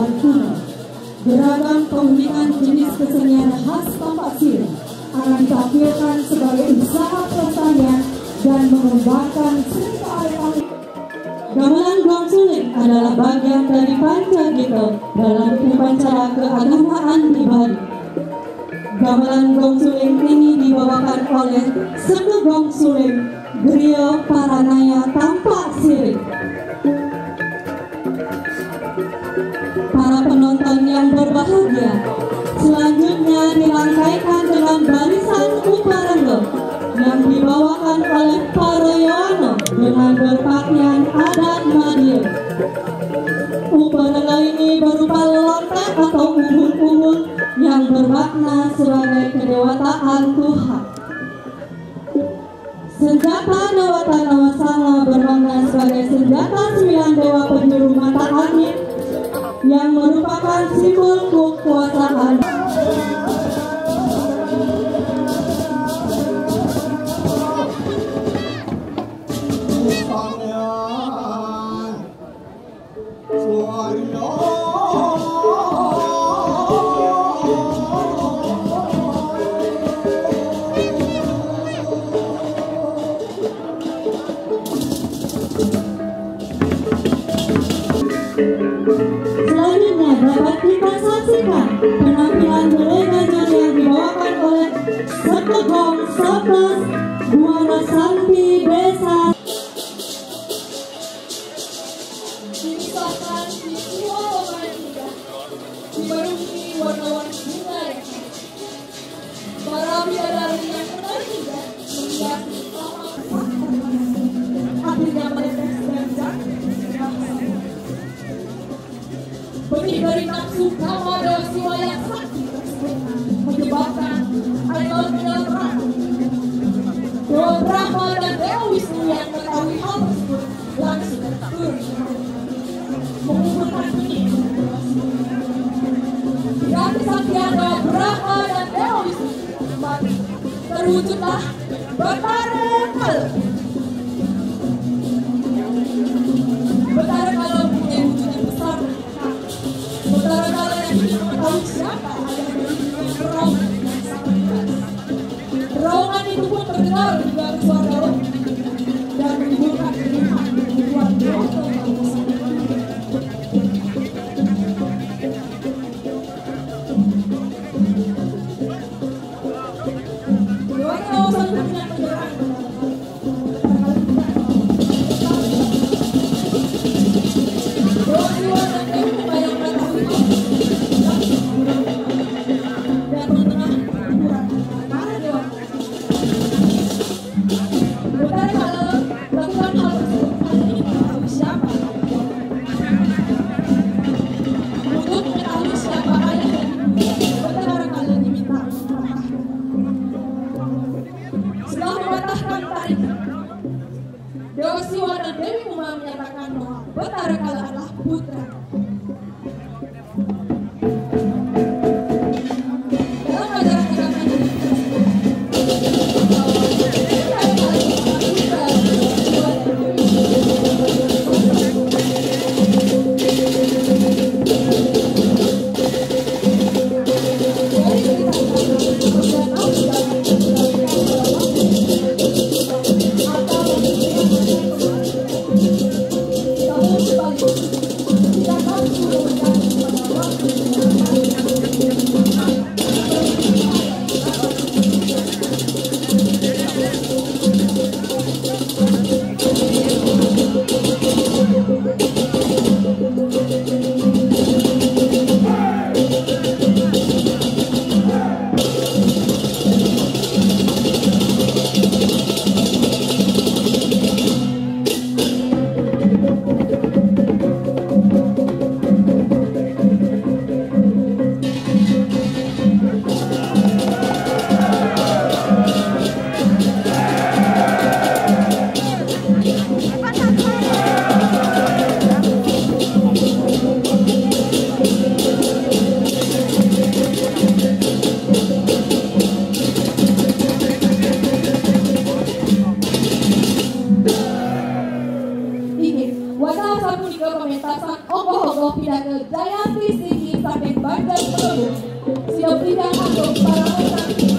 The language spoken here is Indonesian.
Tuna. Beragam keunikan jenis kesenian khas Tampak Siri akan ditampilkan sebagai usaha pelestarian dan mengembangkan seni kearifan. Gamelan Gong Suling adalah bagian dari Pancagito dalam upacara keagamaan di Bali. Gamelan Gong Suling ini dibawakan oleh Seku Gong Suling Griyo Paranaya Tampak Siri. Para penonton yang berbahagia, selanjutnya dirangkaikan dengan barisan Uparenggo yang dibawakan oleh Paroyoano dengan berpakaian adat Madiun. Uparenggo ini berupa lontar atau umbul-umbul yang bermakna sebagai kedewatan Tuhan. Senjata Dewata Nawasanga bermakna sebagai senjata 9 dewa penjuru mata angin yang merupakan simbol kekuasaan. Selanjutnya dapat kita saksikan penampilan Belai Gajah yang dibawakan oleh Seku Gong 11 Buana Santi Desa. Dipisahkan di dua pemain muda, dibarengi warna-warni bunga yang para bidadari yang menarik juga menghiasi akhirnya mereka sedang benih dari nafsu kama dan siwa yang sakti tersebut menyebabkan idol dalam perang. Dewa Brahma dan Dewa Wisnu yang mengetahui hal tersebut langsung turun mengumpulkan benih. Dan kesaktian Dewa Brahma dan Dewa Wisnu mati terwujudlah Betara Kala. Betara Kala punya wujud yang besar. Betara Kala yang ingin mengetahui siapa ayah dari terowongan yang sangat keras. Terowongan itu pun terdengar juga suara roh dan menimbulkan keriuhan membuat dewa tertawa. Dewa kawasan punya kendaraan Singgi sampai Bandar Melebuk sudah berikan untuk para orang